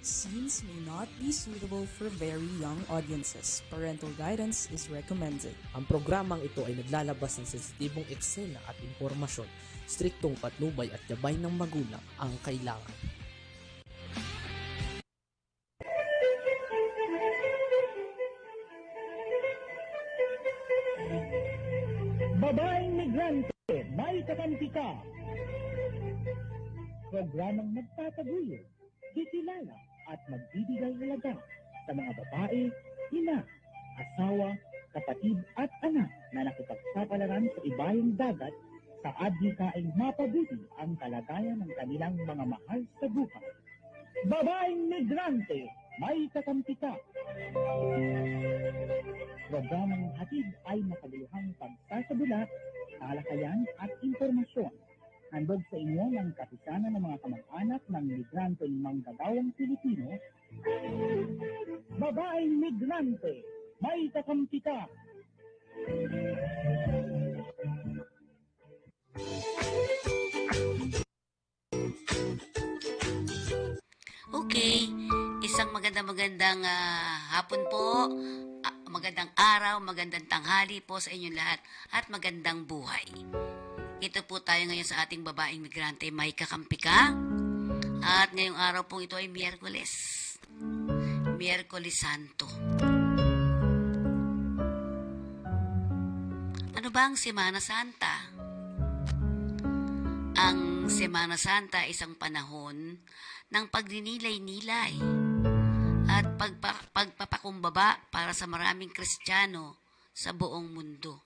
Scenes may not be suitable for very young audiences. Parental guidance is recommended. Ang programang ito ay naglalabas ng sensitibong eksena at impormasyon. Striktong patnubay at gabay ng magulang ang kailangan. Babaeng migrante, may kakampi ka. Programang magtataguyod, kikilala at magbibigay halaga sa mga babae, ina, asawa, kapatid at anak na nakipagsapalaran sa ibayong dagat sa adhikaing mapabuti ang kalagayan ng kanilang mga mahal sa buhay. Babaeng migrante, may kakampi ka. Programang hatid ay makabuluhang pagsasabulat, talakayan at impormasyon. Handog sa inyo ng kapisanan ng mga kamag-anak ng migranteng manggagawang Pilipino. Babaeng migrante, may kakampi ka. Okay, isang magandang hapon po, magandang araw, magandang tanghali po sa inyong lahat at magandang buhay. Ito po tayo ngayon sa ating babaeng migrante, may kakampi ka. At ngayong araw po ito ay Miyerkules Santo. Ano ba ang Semana Santa? Ang Semana Santa ay isang panahon ng pagninilay-nilay at pagpapakumbaba para sa maraming Kristiyano sa buong mundo.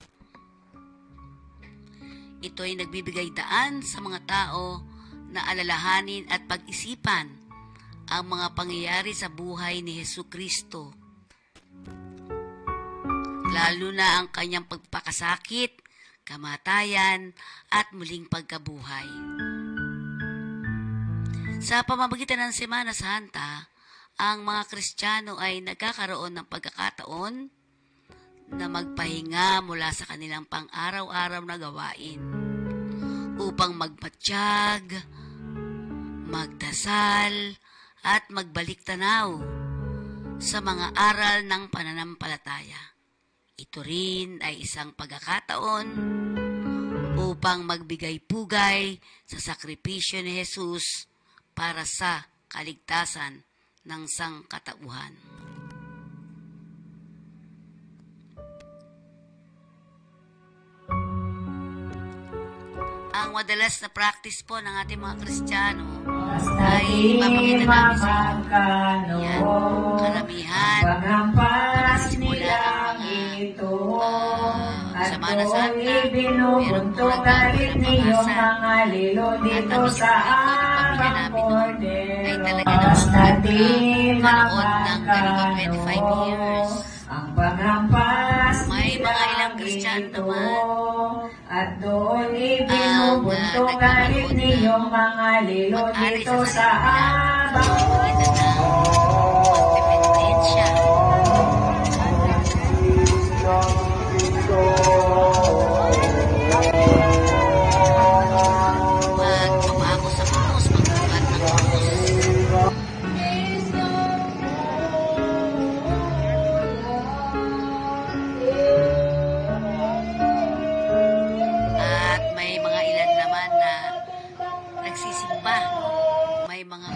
Ito ay nagbibigay daan sa mga tao na alalahanin at pag-isipan ang mga pangyayari sa buhay ni Jesucristo. Lalo na ang kanyang pagpakasakit, kamatayan at muling pagkabuhay. Sa pamamagitan ng Semana Santa, ang mga Kristiyano ay nagkakaroon ng pagkakataon na magpahinga mula sa kanilang pang-araw-araw na gawain upang magmatiyag, magdasal at magbalik tanaw sa mga aral ng pananampalataya. Ito rin ay isang pagkakataon upang magbigay pugay sa sakripisyo ni Jesus para sa kaligtasan ng sangkatauhan. Ang madalas na practice po ng ating mga Kristiyano ay ipapakita namin sa inyo. Yan, karamihan, nagsisimula ang mga Semana Santa, merong turagawin na namasan. At ang isip pamilya namin noon ay talaga naman manood ng ganito 25 years. May mga ilang Kristiyano naman at doon ibinubuntugalit ninyong mga lilo dito sa abang. Magdependensya. Magbabago sa krus, magbuhat ng krus. At may mga ilan naman na nagsisimba. May mga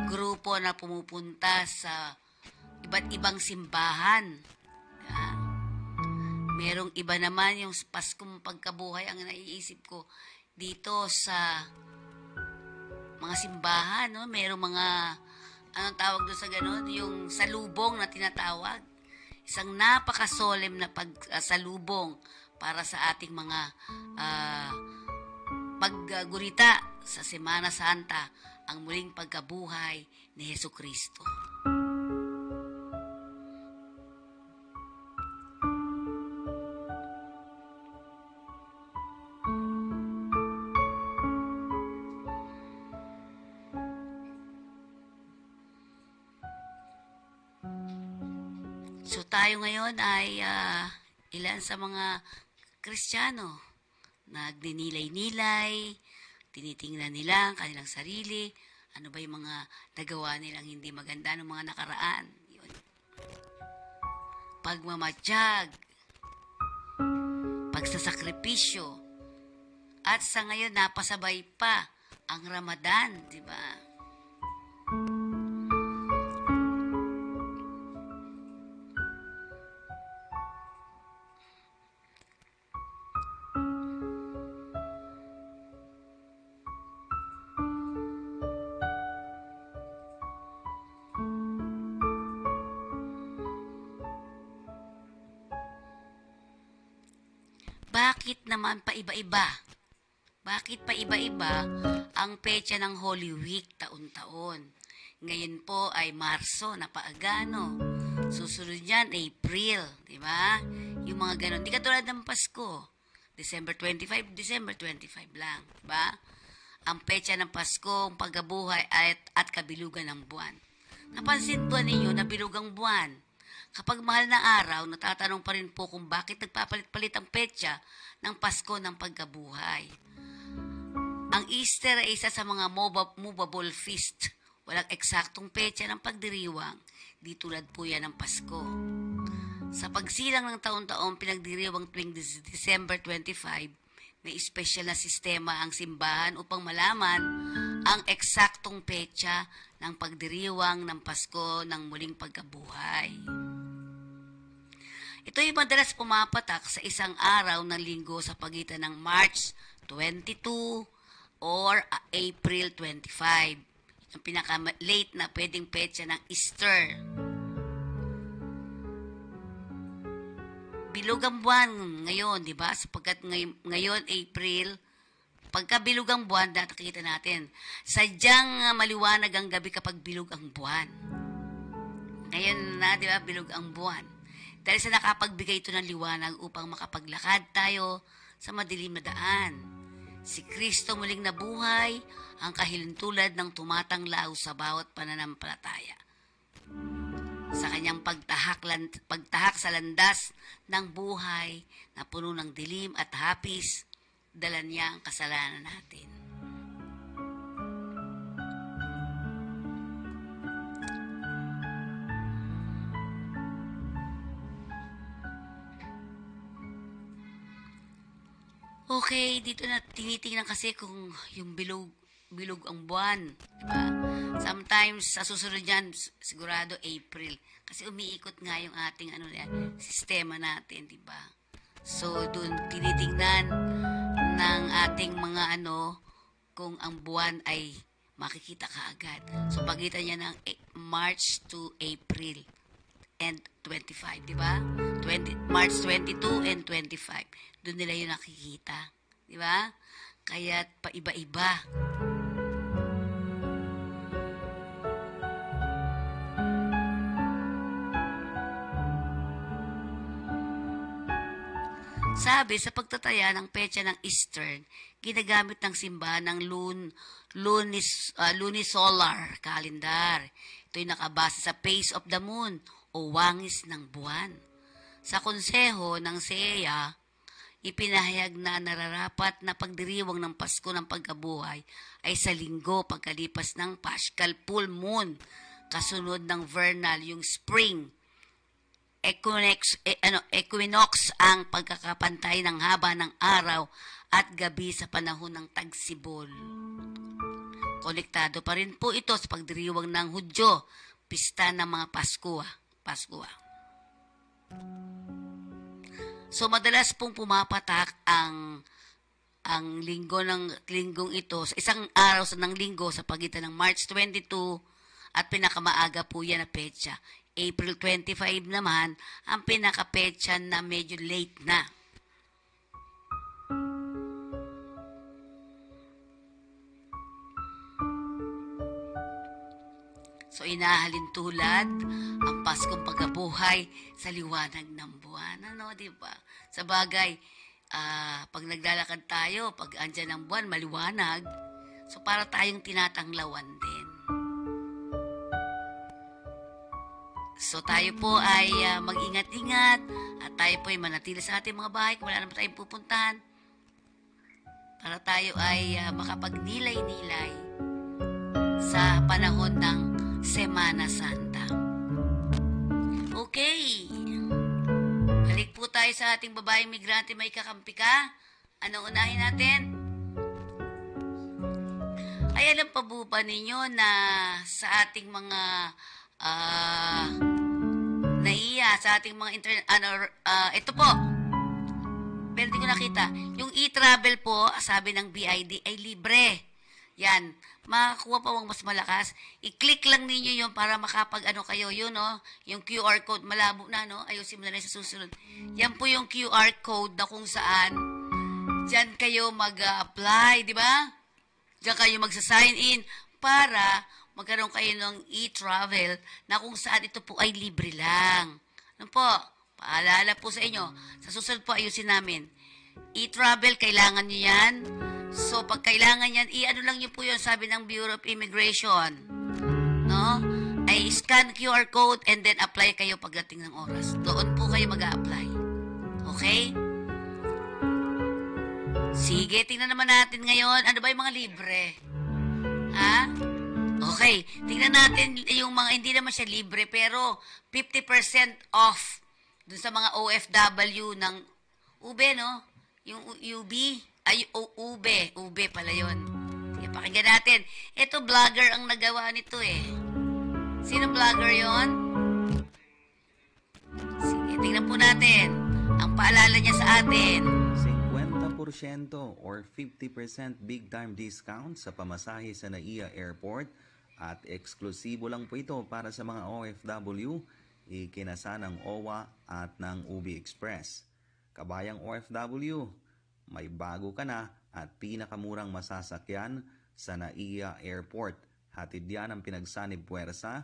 grupo na pumupunta sa iba't ibang simbahan. Merong iba naman yung Paskong Pagkabuhay ang naiisip ko dito sa mga simbahan, no? Merong mga anong tawag doon sa ganun, yung salubong na tinatawag. Isang napaka-solemn na pagsalubong para sa ating mga paggurita sa Semana Santa, ang muling pagkabuhay ni Jesucristo. So tayo ngayon ay ilan sa mga Kristiyano nagninilay-nilay, tinitingnan nila ang kanilang sarili Ano ba yung mga nagawa nilang hindi maganda ng mga nakaraan? Yun. Pagmamatsyag, pagsasakripisyo, at sa ngayon napasabay pa ang Ramadan, di ba? Bakit naman paiba-iba? Bakit paiba-iba ang petsa ng Holy Week taon-taon? Ngayon po ay Marso, napaagano. Susunod yan, April, di ba? Yung mga ganon. Di katulad ng Pasko. December 25 lang, di ba? Ang petsa ng Pasko, ang pagkabuhay at kabilugan ng buwan. Napansin po ninyo na bilugang buwan? Kapag mahal na araw, natatanong pa rin po kung bakit nagpapalit-palit ang petsa ng Pasko ng pagkabuhay. Ang Easter ay isa sa mga movable feast. Walang eksaktong petsa ng pagdiriwang. Di tulad po yan ng Pasko. Sa pagsilang ng taon-taon pinagdiriwang tuwing December 25, may espesyal na sistema ang simbahan upang malaman ang eksaktong petsa ng pagdiriwang ng Pasko ng muling pagkabuhay. Ito ay madalas pumapatak sa isang araw ng linggo sa pagitan ng March 22 or April 25. Ang pinaka-late na pwedeng petsa ng Easter. Bilog ang buwan ngayon, di ba? Sapagkat ngayon, April, pagka bilog ang buwan, nakikita natin, sadyang maliwanag ang gabi kapag bilog ang buwan. Ngayon na, di ba, bilog ang buwan. Dahil sa nakapagbigay ito ng liwanag upang makapaglakad tayo sa madilim na daan. Si Kristo muling nabuhay, ang kahilintulad ng tumatanglaw sa bawat pananampalataya. Sa kanyang pagtahak sa landas ng buhay na puno ng dilim at hapis, dala niya ang kasalanan natin. Okay, dito na tinitingnan kasi kung yung bilog ang buwan, di ba? Sometimes sa susunod yan, sigurado April, kasi umiikot nga yung ating sistema natin, di ba? So doon tinitingnan ng ating mga kung ang buwan ay makikita kaagad. So pagitan niya ng March to April and 25, di ba? March 22 and 25. Doon nila yung nakikita. Di ba? Kaya paiba-iba. Sabi, sa pagtataya ng petsa ng Eastern, ginagamit ng simbahan ng lunisolar calendar. Ito'y nakabase sa phase of the moon o wangis ng buwan. Sa konseho ng SEA, ipinahayag na nararapat na pagdiriwang ng Pasko ng pagkabuhay ay sa linggo pagkalipas ng Paschal full moon, kasunod ng vernal, yung spring. Equinox ang pagkakapantay ng haba ng araw at gabi sa panahon ng tagsibol. Konektado pa rin po ito sa pagdiriwang ng Hudyo, pista ng mga Pasko. So madalas pong pumapatak ang linggong ito sa isang araw ng linggo sa pagitan ng March 22 at pinakamaaga po yan na petsa. April 25 naman ang pinakapetsa na medyo late na. So inahalintulad ang Paskong pagkabuhay sa liwanag ng buwan. Di ba? Sa bagay, pag naglalakad tayo, pag andyan ang buwan, maliwanag. So para tayong tinatanglawan din. So tayo po ay mag-ingat-ingat at tayo po ay manatili sa ating mga bahay kung wala naman tayong pupuntahan para tayo ay makapagnilay-nilay sa panahon ng Semana Santa. Okay. Balik po tayo sa ating babaeng migrante. May kakampi ka? Anong unahin natin? Ay, alam pa po ba ninyo na sa ating mga naiya, sa ating mga ito po, pero di ko nakita, yung e-travel po, sabi ng BID, ay libre. Yan, makakuha pa mas malakas. I-click lang ninyo yun para kayo, yun, no? Yung QR code, malabo na, no? Ayusin mo na rin sa susunod. Yan po yung QR code na kung saan dyan kayo mag-apply, di ba? Diyan kayo magsa-sign in para magkaroon kayo ng e-travel na kung saan ito po ay libre lang. Ano po? Paalala po sa inyo. Sa susunod po ayusin namin. E-travel, kailangan nyo yan. So, pag kailangan yan, i-ano lang nyo po yun, sabi ng Bureau of Immigration. No? Ay scan QR code and then apply kayo pagdating ng oras. Doon po kayo mag-a-apply. Okay? Sige, tingnan naman natin ngayon. Ano ba yung mga libre? Ha? Okay, tingnan natin yung mga hindi naman siya libre pero 50% off dun sa mga OFW ng UB, no? Yung UB, ay UB pala yun. Sige, pakinggan natin. Ito, vlogger ang nagawa nito eh. Sino vlogger yon? Sige, tingnan po natin. Ang paalala niya sa atin. 50% or 50% big time discount sa pamasahe sa NAIA Airport at eksklusibo lang po ito para sa mga OFW, ikinasa ng OWA at ng UB Express. Kabayang OFW, may bago ka na at pinakamurang masasakyan sa NAIA Airport. Hatid yan ang pinagsanib puwersa,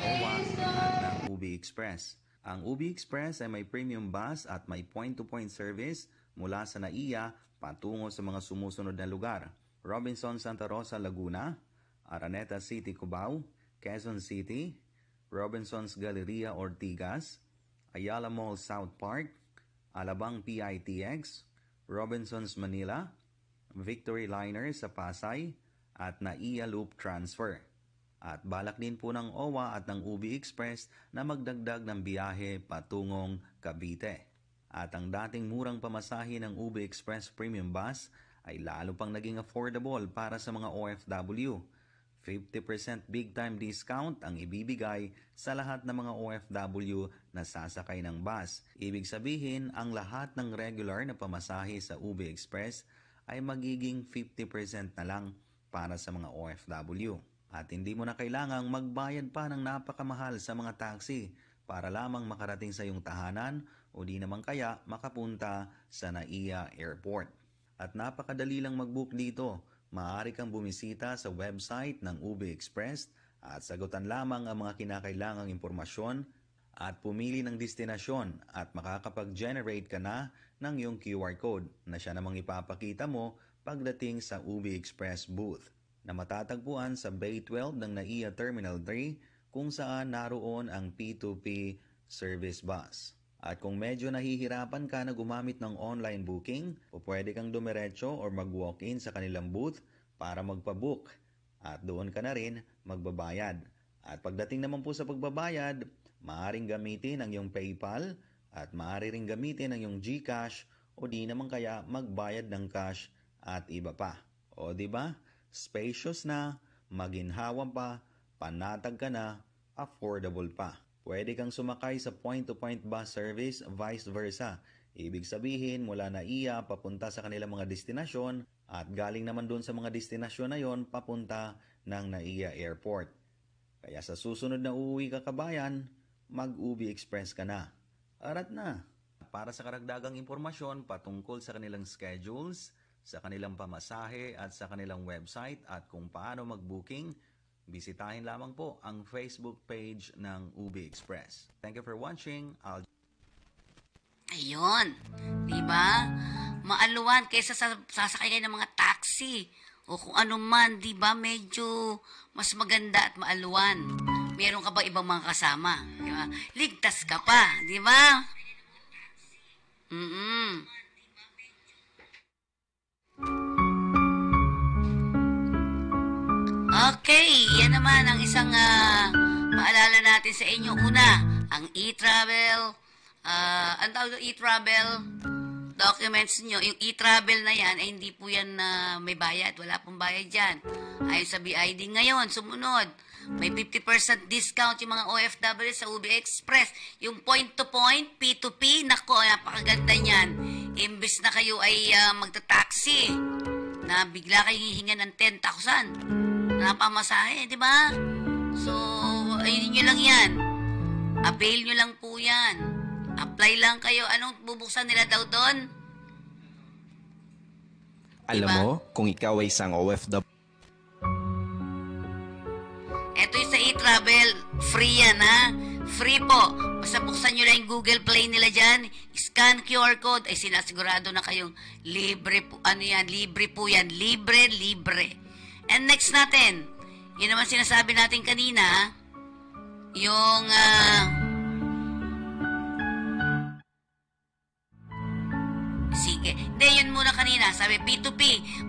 OWA at ng UB Express. Ang UB Express ay may premium bus at may point-to-point service mula sa NAIA patungo sa mga sumusunod na lugar: Robinson Santa Rosa, Laguna; Araneta City, Cubao; Quezon City; Robinsons Galleria, Ortigas; Ayala Mall, South Park; Alabang PITX; Robinsons Manila; Victory Liner sa Pasay; at NAIA Loop Transfer. At balak din po ng OWA at ng UB Express na magdagdag ng biyahe patungong Cavite. At ang dating murang pamasahe ng UB Express Premium Bus ay lalo pang naging affordable para sa mga OFW. 50% big time discount ang ibibigay sa lahat ng mga OFW na sasakay ng bus. Ibig sabihin, ang lahat ng regular na pamasahe sa UB Express ay magiging 50% na lang para sa mga OFW. At hindi mo na kailangang magbayad pa ng napakamahal sa mga taxi para lamang makarating sa iyong tahanan o di naman kaya makapunta sa NAIA Airport. At napakadali lang mag-book dito. Maaari kang bumisita sa website ng UB Express at sagutan lamang ang mga kinakailangang impormasyon at pumili ng destinasyon at makakapag-generate ka na ng iyong QR code na siya namang ipapakita mo pagdating sa UB Express booth na matatagpuan sa Bay 12 ng NAIA Terminal 3 kung saan naroon ang P2P service bus. At kung medyo nahihirapan ka na gumamit ng online booking, pwede kang dumiretso or mag-walk-in sa kanilang booth para magpabook. At doon ka na rin magbabayad. At pagdating naman po sa pagbabayad, maaaring gamitin ang iyong PayPal at maaari ring gamitin ang iyong GCash o di naman kaya magbayad ng cash at iba pa. O di ba? Spacious na, maginhawa pa, panatag ka na, affordable pa. Pwede kang sumakay sa point-to-point bus service, vice versa. Ibig sabihin, mula NAIA papunta sa kanilang mga destinasyon at galing naman doon sa mga destinasyon na yon papunta ng NAIA Airport. Kaya sa susunod na uuwi ka kabayan, mag-UB Express ka na. Arat na! Para sa karagdagang impormasyon patungkol sa kanilang schedules, sa kanilang pamasahe at sa kanilang website at kung paano mag-booking, bisitahin lamang po ang Facebook page ng UB Express. Thank you for watching. Ayun. Diba? Maaluan kaysa sasakay kayo ng mga taxi o kung ano man, diba? Medyo mas maganda at maaluan. Meron ka ba ibang mga kasama? Diba? Ligtas ka pa. Diba? Okay, yan naman ang isang paalala natin sa inyo. Una, ang e-travel, ang tawag doon, e-travel documents nyo. Yung e-travel na yan, ay hindi po yan may bayad. Wala pong bayad dyan. Ayon sa BID ngayon, sumunod, may 50% discount yung mga OFW sa UB Express. Yung point-to-point, P2P, nako, napakaganda niyan. Imbis na kayo ay magta-taxi, na bigla kayong hihinga ng 10,000 na pamasahe, di ba? So, ayun nyo lang yan. Avail nyo lang po yan. Apply lang kayo. Anong bubuksan nila daw doon? Alam Diba? mo, kung ikaw ay isang OFW, Ito yung sa e-travel. Free yan, ha? Free po. Basta buksan nyo lang yung Google Play nila dyan. Scan QR code. Ay, sinasigurado na kayong libre po. Ano yan? Libre po yan. Libre, libre. And next natin, yun naman sinasabi natin kanina, yung sige. Hindi, yun muna kanina. Sabi, P2P.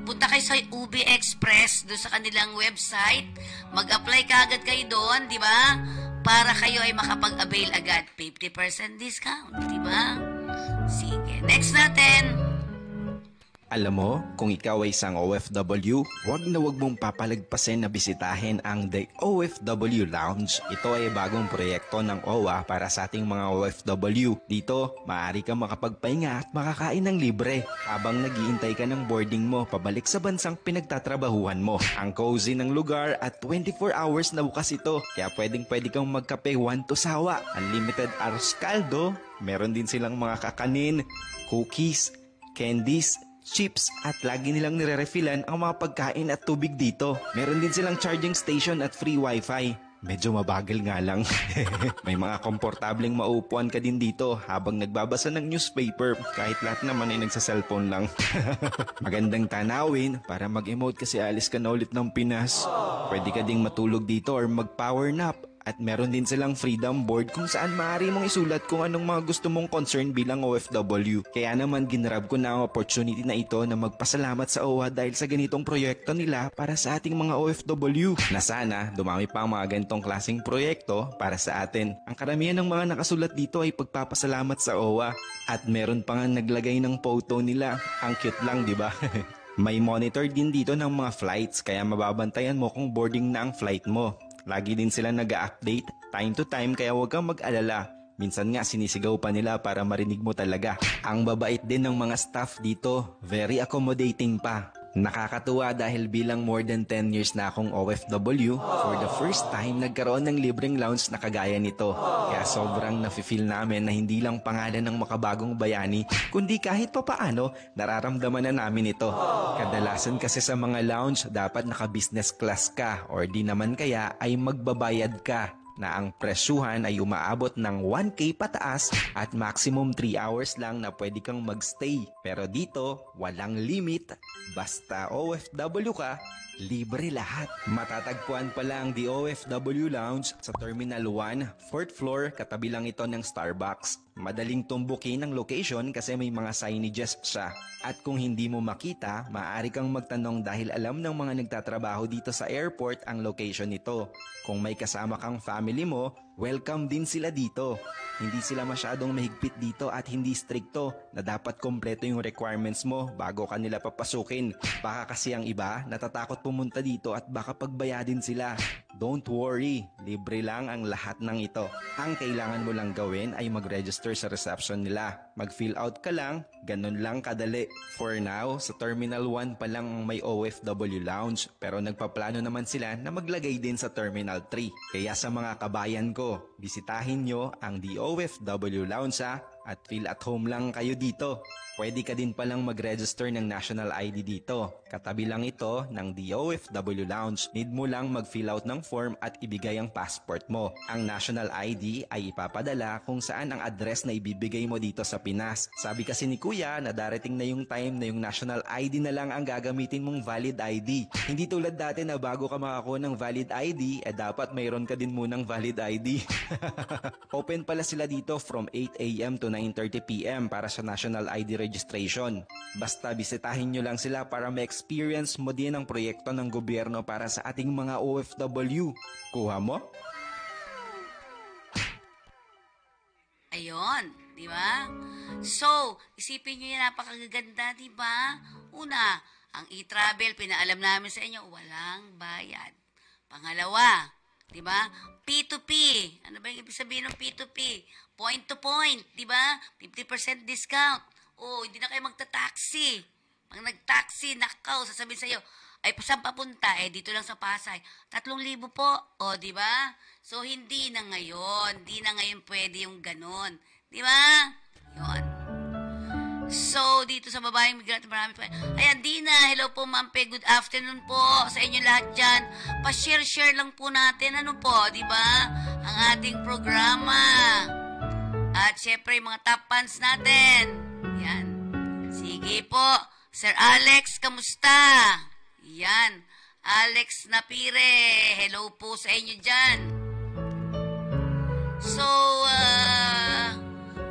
Punta kayo sa UB Express, doon sa kanilang website. Mag-apply ka agad kayo doon, di ba? Para kayo ay makapag-avail agad. 50% discount, di ba? Sige. Next natin. alam mo, kung ikaw ay isang OFW, wag mong papalagpasin na bisitahin ang The OFW Lounge. Ito ay bagong proyekto ng OWA para sa ating mga OFW. Dito, maaari kang makapagpahinga at makakain ng libre habang nag-iintay ka ng boarding mo pabalik sa bansang pinagtatrabahuhan mo. Ang cozy ng lugar at 24 hours na bukas ito, kaya pwede kang magkape 1 to sawa. Unlimited arroz caldo, meron din silang mga kakanin, cookies, candies, chips at lagi nilang nire-refillan ang mga pagkain at tubig dito. Meron din silang charging station at free wifi. Medyo mabagal nga lang. May mga komportableng maupuan ka din dito habang nagbabasa ng newspaper kahit lahat naman ay nagsa-cellphone lang. Magandang tanawin para mag-emote kasi alis ka na ulit ng Pinas. Pwede ka ding matulog dito or mag-power nap. At meron din silang freedom board kung saan maaari mong isulat kung anong mga gusto mong concern bilang OFW. Kaya naman ginrab ko na ang opportunity na ito na magpasalamat sa OWA dahil sa ganitong proyekto nila para sa ating mga OFW. Na sana dumami pa ang mga ganitong klaseng proyekto para sa atin. Ang karamihan ng mga nakasulat dito ay pagpapasalamat sa OWA. At meron pa nga naglagay ng photo nila. Ang cute lang, di ba? May monitor din dito ng mga flights kaya mababantayan mo kung boarding na ang flight mo. Lagi din sila nag-update time to time kaya huwag kang mag-alala. Minsan nga sinisigaw pa nila para marinig mo talaga. Ang babait din ng mga staff dito, very accommodating pa. Nakakatuwa dahil bilang more than 10 years na akong OFW, for the first time nagkaroon ng libreng lounge na kagaya nito. Kaya sobrang nafe-feel namin na hindi lang pangalan ng makabagong bayani, kundi kahit papaano nararamdaman na namin ito. Kadalasan kasi sa mga lounge dapat naka-business class ka or di naman kaya ay magbabayad ka na ang presyuhan ay umaabot ng 1K pataas at maximum 3 hours lang na pwede kang magstay. Pero dito, walang limit. Basta OFW ka, libre lahat. Matatagpuan pala ang The OFW Lounge sa Terminal 1, 4th floor, katabi lang ito ng Starbucks. Madaling tumbukin ang location kasi may mga signages siya. At kung hindi mo makita, maaari kang magtanong dahil alam ng mga nagtatrabaho dito sa airport ang location nito. Kung may kasama kang family mo, welcome din sila dito. Hindi sila masyadong mahigpit dito at hindi strikto na dapat kompleto yung requirements mo bago ka nila papasukin. Baka kasi ang iba natatakot pumunta dito at baka pagbayadin sila. Don't worry, libre lang ang lahat ng ito. Ang kailangan mo lang gawin ay mag-register sa reception nila. Mag-fill out ka lang, ganun lang kadali. For now, sa Terminal 1 pa lang may OFW Lounge pero nagpaplano naman sila na maglagay din sa Terminal 3. Kaya sa mga kabayan ko, bisitahin nyo ang The OFW Lounge at feel at home lang kayo dito. Pwede ka din palang mag-register ng national ID dito. Katabi lang ito ng The OFW Lounge. Need mo lang mag-fill out ng form at ibigay ang passport mo. Ang national ID ay ipapadala kung saan ang address na ibibigay mo dito sa Pinas. Sabi kasi ni Kuya na darating na yung time na yung national ID na lang ang gagamitin mong valid ID. Hindi tulad dati na bago ka makakuha ng valid ID, dapat mayroon ka din munang valid ID. Open pala sila dito from 8 AM to 9:30 PM para sa National ID registration. Basta bisitahin nyo lang sila para ma-experience mo din ang proyekto ng gobyerno para sa ating mga OFW. Kuha mo? Ayon, di ba? So, isipin nyo yan, napakaganda, di ba? Una, ang e-travel, pinaalam namin sa inyo, walang bayad. Pangalawa, di ba? P2P. Ano ba yung ibig sabihin ng P2P? Point to point, di ba? 50% discount. O, hindi na kayo magta-taxi. Pag nag-taxi, nakaw, sasabihin sa iyo, ay saan papunta? Dito lang sa Pasay. 3,000 po. O, di ba? So, hindi na ngayon. Hindi na ngayon pwede yung ganon. Di ba? Yun. So, dito sa babaeng migrant, marami pa. Ayan, Dina, hello po, Ma'am Pe. Good afternoon po sa inyo lahat dyan. Pa-share-share lang po natin, ano po, di ba? Ang ating programa. At syempre, mga top fans natin. Yan. Sige po. Sir Alex, kamusta? Yan. Alex Napire, hello po sa inyo dyan. So,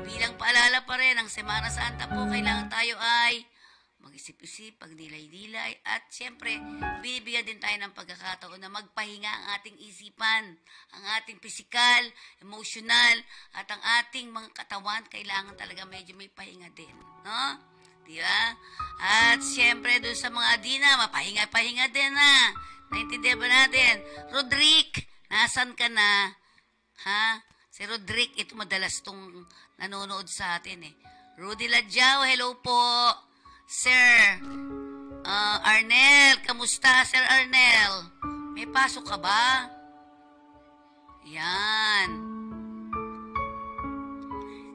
bilang paalala pa rin, ang Semana Santa po, kailangan tayo ay mag-isip-isip, pagdilay-dilay, at siyempre, binibigyan din tayo ng pagkakataon na magpahinga ang ating isipan, ang ating pisikal, emotional, at ang ating mga katawan, kailangan talaga medyo may pahinga din, no? Di ba? At siyempre, doon sa mga Dina, mapahinga-pahinga din na. Naintindihan ba natin? Rodrick, nasan ka na? Ha? Si Rodrick, ito madalas tong nanonood sa atin eh. Rudy Ladjao, hello po. Sir Arnel, kamusta Sir Arnel? May pasok ka ba? Yan.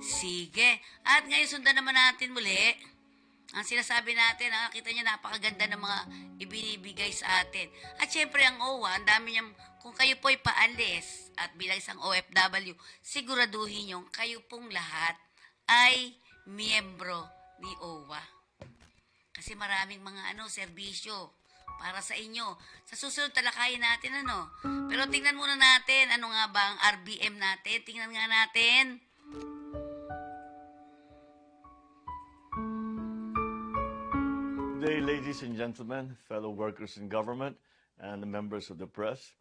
Sige. At ngayon sundan naman natin muli. Ang sinasabi natin, nakita niyo napakaganda ng mga ibinibigay sa atin. At syempre ang OWA, ang dami niyang, kung kayo po'y paalis at bilang isang OFW, siguraduhin niyong kayo pong lahat ay miyembro ni OWA. Kasi maraming mga serbisyo para sa inyo. Sa susunod talakayin natin Pero tingnan muna natin, ano nga ba ang RBM natin? Tingnan nga natin. Good day, ladies and gentlemen, fellow workers in government, and the members of the press.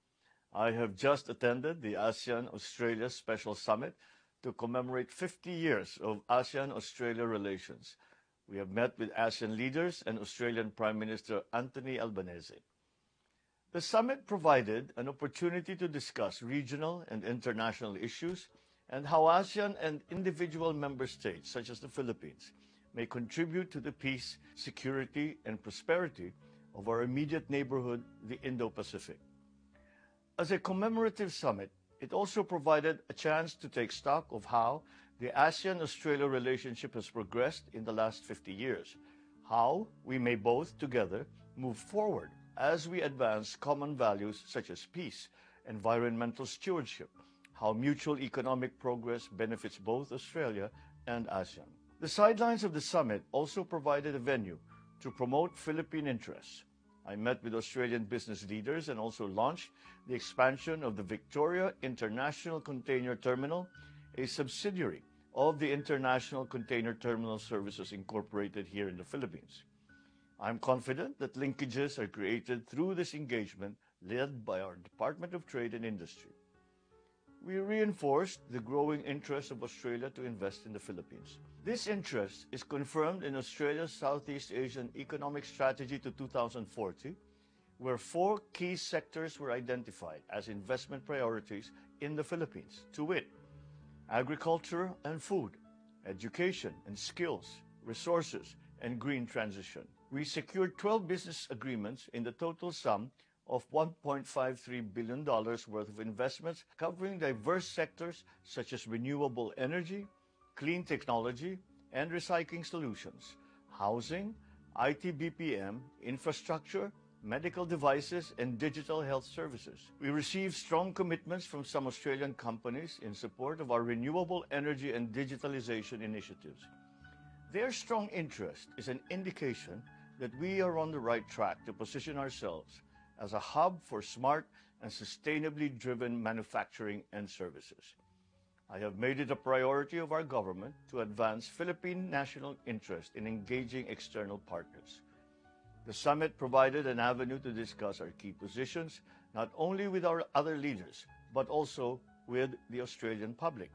I have just attended the ASEAN-Australia Special Summit to commemorate 50 years of ASEAN-Australia relations. We have met with ASEAN leaders and Australian Prime Minister Anthony Albanese. The summit provided an opportunity to discuss regional and international issues and how ASEAN and individual member states, such as the Philippines, may contribute to the peace, security, and prosperity of our immediate neighborhood, the Indo-Pacific. As a commemorative summit, it also provided a chance to take stock of how the ASEAN-Australia relationship has progressed in the last 50 years, how we may both together move forward as we advance common values such as peace, environmental stewardship, how mutual economic progress benefits both Australia and ASEAN. The sidelines of the summit also provided a venue to promote Philippine interests. I met with Australian business leaders and also launched the expansion of the Victoria International Container Terminal, a subsidiary of the International Container Terminal Services Incorporated here in the Philippines. I'm confident that linkages are created through this engagement led by our Department of Trade and Industry. We reinforced the growing interest of Australia to invest in the Philippines. This interest is confirmed in Australia's Southeast Asian Economic Strategy to 2040, where 4 key sectors were identified as investment priorities in the Philippines, to wit, agriculture and food, education and skills, resources, and green transition. We secured 12 business agreements in the total sum of $1.53 billion worth of investments covering diverse sectors such as renewable energy, clean technology, and recycling solutions, housing, IT BPM, infrastructure, medical devices, and digital health services. We received strong commitments from some Australian companies in support of our renewable energy and digitalization initiatives. Their strong interest is an indication that we are on the right track to position ourselves as a hub for smart and sustainably driven manufacturing and services. I have made it a priority of our government to advance Philippine national interest in engaging external partners. The summit provided an avenue to discuss our key positions, not only with our other leaders, but also with the Australian public.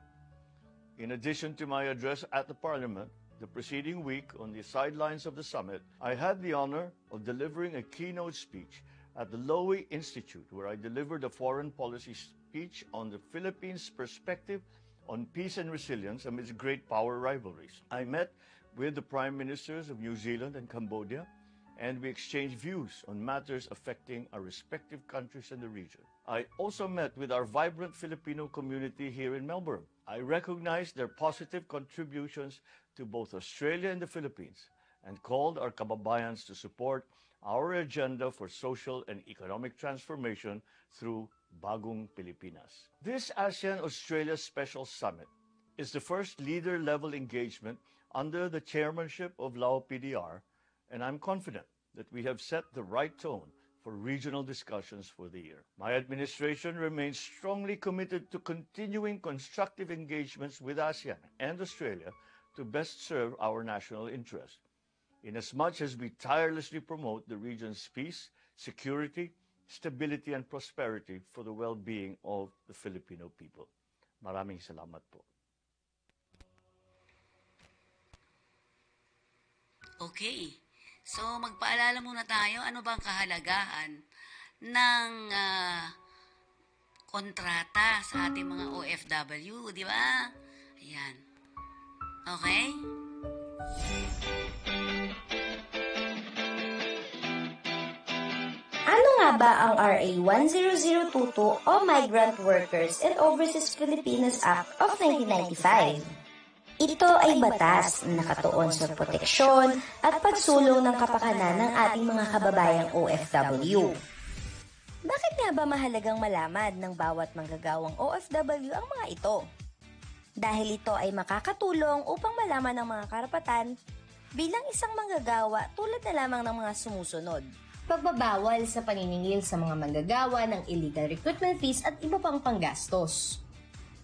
In addition to my address at the Parliament, the preceding week on the sidelines of the summit, I had the honor of delivering a keynote speech at the Lowy Institute, where I delivered a foreign policy speech on the Philippines' perspective on peace and resilience amidst great power rivalries. I met with the Prime Ministers of New Zealand and Cambodia, and we exchanged views on matters affecting our respective countries in the region. I also met with our vibrant Filipino community here in Melbourne. I recognized their positive contributions to both Australia and the Philippines and called our kababayans to support our agenda for social and economic transformation through Bagong Pilipinas. This ASEAN-Australia Special Summit is the first leader-level engagement under the chairmanship of Lao PDR, and I'm confident that we have set the right tone for regional discussions for the year. My administration remains strongly committed to continuing constructive engagements with ASEAN and Australia to best serve our national interest, inasmuch as we tirelessly promote the region's peace, security, stability, and prosperity for the well-being of the Filipino people. Maraming salamat po. Okay. So, magpaalala muna tayo, ano bang kahalagahan ng kontrata sa ating mga OFW, di ba? Ayan. Okay? Ano nga ba ang RA 10022 o Migrant Workers and Overseas Filipinos Act of 1995? Ito ay batas na nakatuon sa proteksyon at pagsulong ng kapakanan ng ating mga kababayang OFW. Bakit nga ba mahalagang malaman ng bawat manggagawang OFW ang mga ito? Dahil ito ay makakatulong upang malaman ang mga karapatan bilang isang manggagawa tulad na lamang ng mga sumusunod. Pagbabawal sa paniningil sa mga manggagawa ng illegal recruitment fees at iba pang panggastos.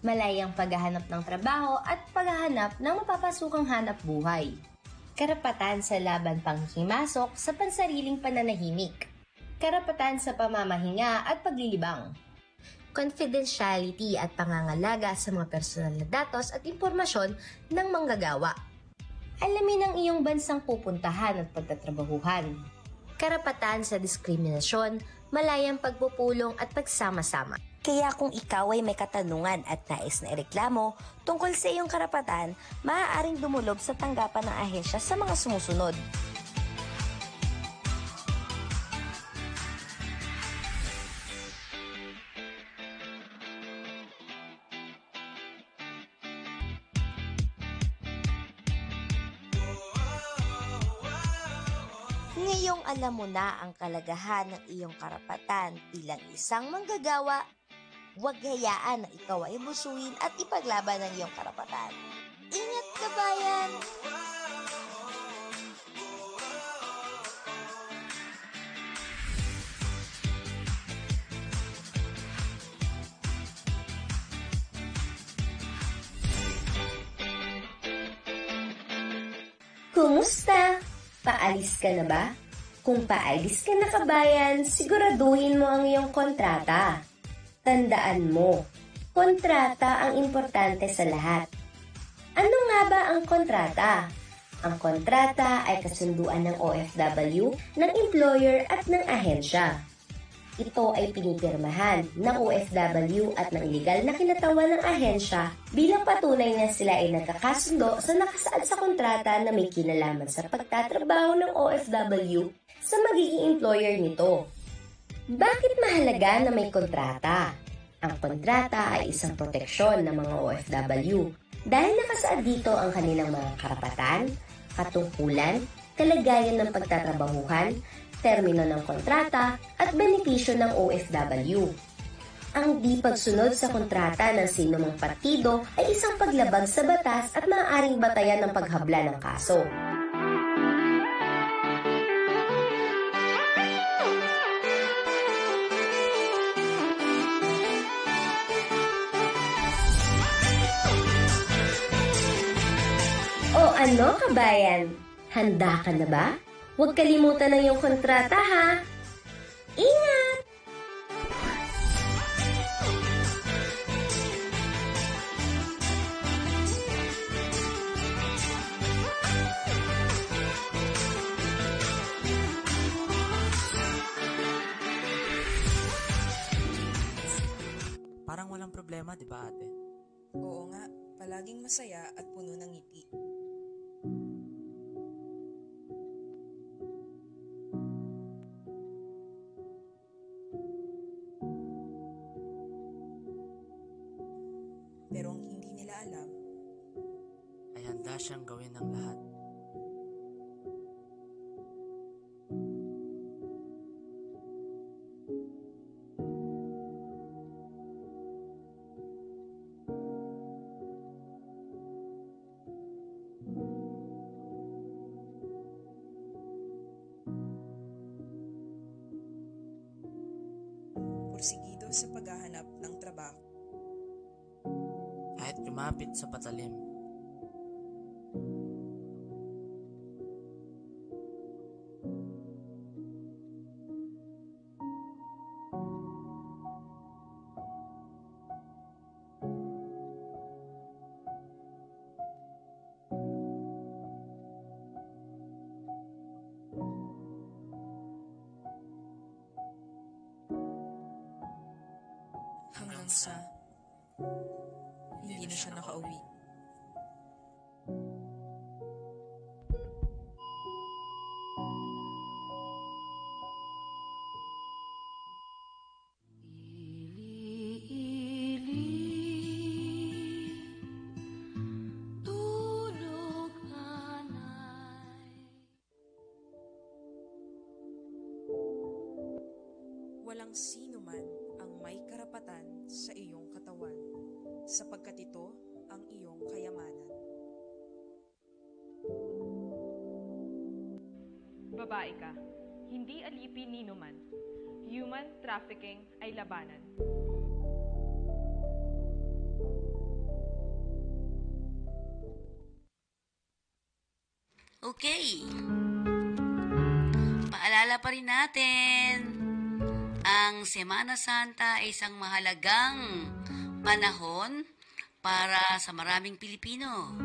Malayang paghahanap ng trabaho at paghahanap ng mapapasukang hanap buhay. Karapatan sa laban panghimasok sa pansariling pananahimik. Karapatan sa pamamahinga at paglilibang. Confidentiality at pangangalaga sa mga personal na datos at impormasyon ng manggagawa. Alamin ang iyong bansang pupuntahan at pagtatrabahuhan. Karapatan sa diskriminasyon, malayang pagpupulong at pagsama-sama. Kaya kung ikaw ay may katanungan at nais na ireklamo tungkol sa iyong karapatan, maaaring dumulog sa tanggapan ng ahensya sa mga sumusunod. Ngayong alam mo na ang kalagahan ng iyong karapatan bilang isang manggagawa, huwag hayaan na ikaw ay busuin at ipaglaban ang iyong karapatan. Ingat ka, bayan! Kumusta? Paalis ka na ba? Kung paalis ka na, kabayan, siguraduhin mo ang iyong kontrata. Tandaan mo, kontrata ang importante sa lahat. Ano nga ba ang kontrata? Ang kontrata ay kasunduan ng OFW, ng employer at ng ahensya. Ito ay pinipirmahan ng OFW at ng legal na kinatawan ng ahensya bilang patunay na sila ay nagkakasundo sa nakasaad sa kontrata na may kinalaman sa pagtatrabaho ng OFW sa magiging employer nito. Bakit mahalaga na may kontrata? Ang kontrata ay isang proteksyon ng mga OFW dahil nakasaad dito ang kanilang mga karapatan, katungkulan, kalagayan ng pagtatrabahuhan, termino ng kontrata at benepisyo ng OFW. Ang di pagsunod sa kontrata ng sinumang partido ay isang paglabag sa batas at maaaring batayan ng paghabla ng kaso. ano, kabayan? Handa ka na ba? Huwag kalimutan ng iyong kontrata, ha? Ingat! Parang walang problema, di ba ate? Oo nga, palaging masaya at puno ng ngiti. Pero ang hindi nila alam, Ay handa siyang gawin ng lahat. pursigido sa paghahanap ng trabaho. Kahit lumapit sa patalim. Hanggang sa hindi na siya nakauwi. Walang sino man ang may karapatan sa iyong katawan, sapagkat ito ang iyong kayamanan. Babae ka, hindi alipin ni numan. Human trafficking ay labanan. Okay. Paalala pa rin natin, ang Semana Santa ay isang mahalagang panahon para sa maraming Pilipino.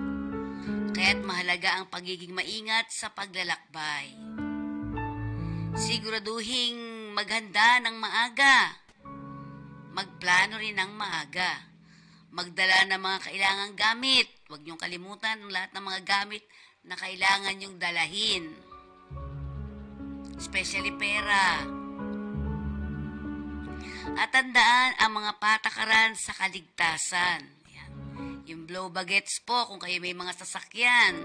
Kaya't mahalaga ang pagiging maingat sa paglalakbay. Siguraduhing maghanda ng maaga. Magplano rin ng maaga. Magdala ng mga kailangang gamit. Huwag niyong kalimutan ang lahat ng mga gamit na kailangan niyong dalahin. Especially pera. At tandaan ang mga patakaran sa kaligtasan. Yan. Yung blow bagets po kung kayo may mga sasakyan.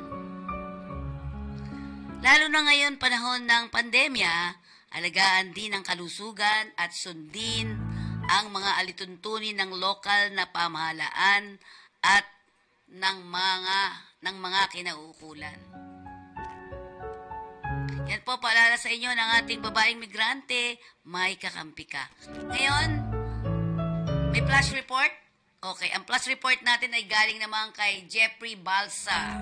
Lalo na ngayon panahon ng pandemya, alagaan din ang kalusugan at sundin ang mga alituntunin ng lokal na pamahalaan at ng mga kinauukulan. Yan po, paalala sa inyo ng ating babaeng migrante, may kakampi ka. Ngayon, may flash report? Okay, ang flash report natin ay galing naman kay Jeffrey Balsa.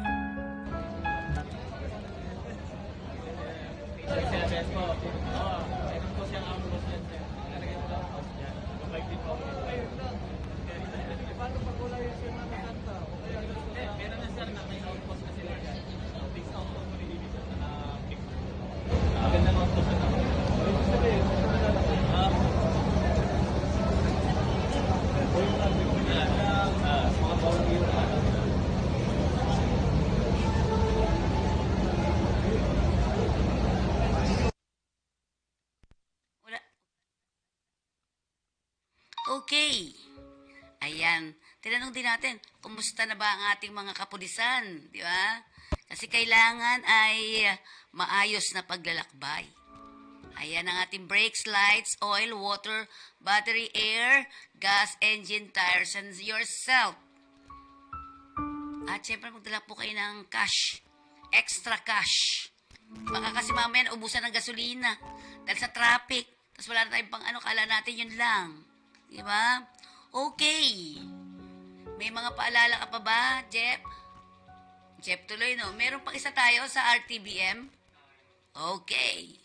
Okay. Ayan. Tinanong din natin, kumusta na ba ang ating mga kapulisan? Di ba? Kasi kailangan ay maayos na paglalakbay. Ayan ang ating brakes, lights, oil, water, battery, air, gas, engine, tires, and yourself. At syempre magdala po kayo ng cash. Extra cash. Baka kasi mamaya ubusan ng gasolina. Dahil sa traffic. Tapos wala na tayong pang kala natin yun lang. Diba? Okay. May mga paalala ka pa ba, Jeff? Jeff tuloy, no? Meron pang isa tayo sa RTBM? Okay.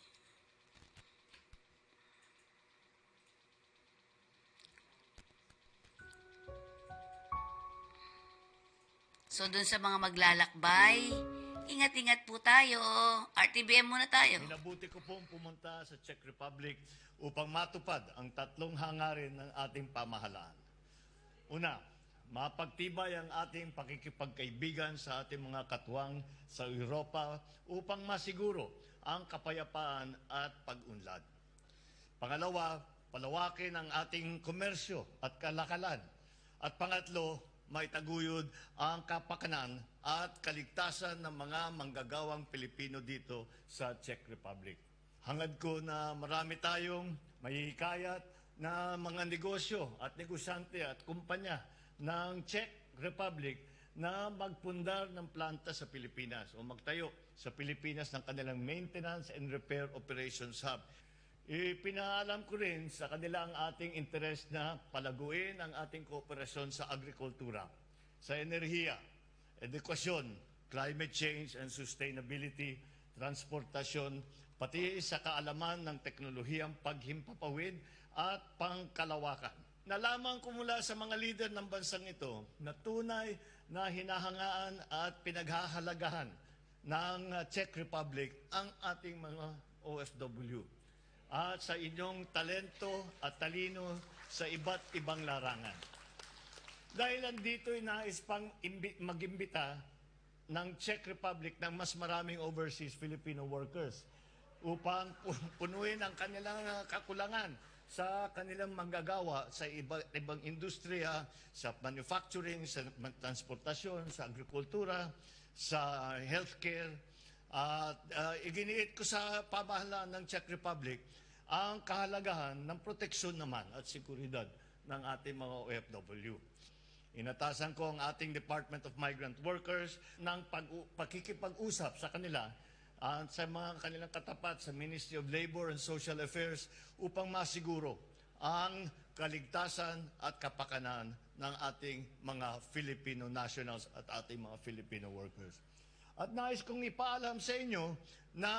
So, dun sa mga maglalakbay, ingat-ingat po tayo. RTBM muna tayo. Minabuti ko pong pumunta sa Czech Republic upang matupad ang 3 hangarin ng ating pamahalaan. Una, mapagtibay ang ating pakikipagkaibigan sa ating mga katuwang sa Europa upang masiguro ang kapayapaan at pag-unlad. Pangalawa, palawakin ang ating komersyo at kalakalan. At pangatlo, maitaguyod ang kapakanan at kaligtasan ng mga manggagawang Pilipino dito sa Czech Republic. Hangad ko na marami tayong mahihikayat na mga negosyo at negosyante at kumpanya ng Czech Republic na magpundar ng planta sa Pilipinas o magtayo sa Pilipinas ng kanilang maintenance and repair operations hub. Ipinaalam ko rin sa kanila ang ating interes na palaguin ang ating kooperasyon sa agrikultura, sa enerhiya, edukasyon, climate change and sustainability, transportasyon, pati sa kaalaman ng teknolohiyang paghimpapawid at pangkalawakan. Nalaman ko mula sa mga leader ng bansang ito na tunay na hinahangaan at pinaghahalagahan ng Czech Republic ang ating mga OFW at sa inyong talento at talino sa iba't ibang larangan. Dahil andito ay nais pang mag-imbita ng Czech Republic ng mas maraming overseas Filipino workers upang punuin ang kanilang kakulangan sa kanilang manggagawa sa ibang industriya, sa manufacturing, sa transportasyon, sa agrikultura, sa healthcare. Iginiit ko sa pamahalaan ng Czech Republic ang kahalagahan ng proteksyon naman at seguridad ng ating mga OFW. Inatasan ko ang ating Department of Migrant Workers ng pakikipag-usap sa kanila at sa mga kanilang katapat sa Ministry of Labor and Social Affairs upang masiguro ang kaligtasan at kapakanan ng ating mga Filipino nationals at ating mga Filipino workers. At nais kong ipaalam sa inyo na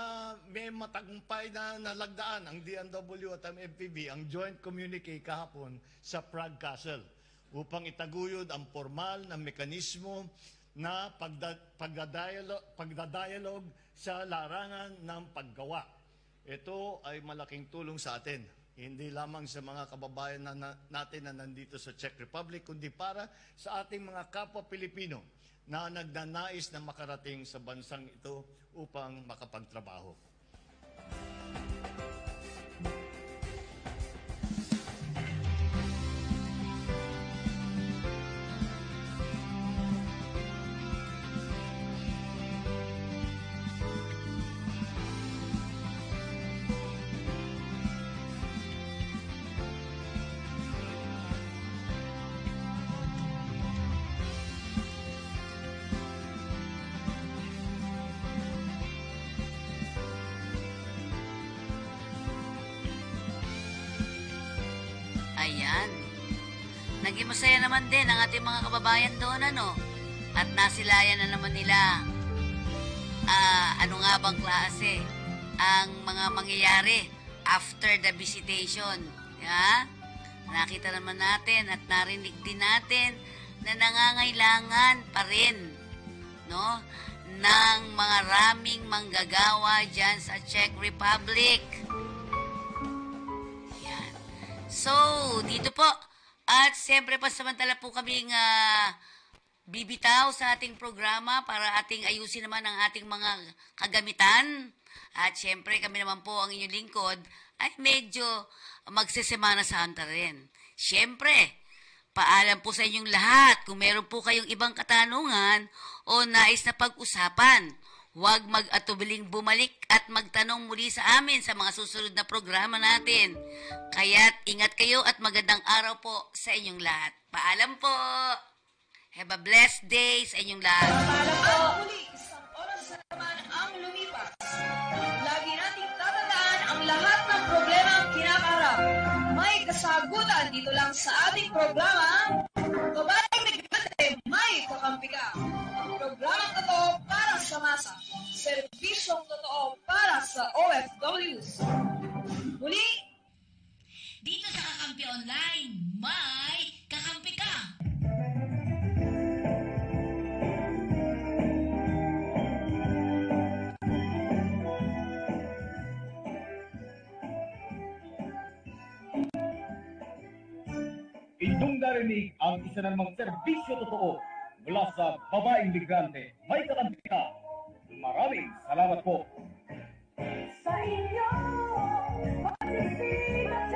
may matagumpay na nalagdaan ang DMW at ang MPB ang joint communique kahapon sa Prague Castle upang itaguyod ang formal na mekanismo na pagdadialog sa larangan ng paggawa. Ito ay malaking tulong sa atin, hindi lamang sa mga kababayan natin na nandito sa Czech Republic, kundi para sa ating mga kapwa Pilipino na nagnanais na makarating sa bansang ito upang makapagtrabaho. Ayan. Naging masaya naman din ang ating mga kababayan doon, ano? At nasilayan na naman nila ano nga bang klase ang mga mangyayari after the visitation. Yeah? Nakita naman natin at narinig din natin na nangangailangan pa rin, no, ng mga raming manggagawa dyan sa Czech Republic. So, dito po. At siyempre, pasamantala po kaming bibitaw sa ating programa para ating ayusin naman ang ating mga kagamitan. At siyempre, kami naman po ang inyong lingkod ay medyo magsesemana Santa rin. Siyempre, paalam po sa inyong lahat kung meron po kayong ibang katanungan o nais na pag-usapan. Huwag mag-atubiling bumalik at magtanong muli sa amin sa mga susunod na programa natin. Kaya't ingat kayo at magandang araw po sa inyong lahat. Paalam po! Have a blessed day sa inyong lahat. Paalam po! Muli, isang oras naman ang lumipas. Lagi nating tatandaan ang lahat ng problema ang kinakaharap. May kasagutan dito lang sa ating programa. Babaeng migrante, may kakampi ka. Programang ito sa masa. Serbisyong totoo para sa OFWs. Muli, Dito sa Kakampi Online, may kakampi ka! Inyong narinig ang isa na namang serbisyo totoo mula sa babaeng migrante. May kakampi ka. Maraming salamat po. Sa inyo, pag-isip at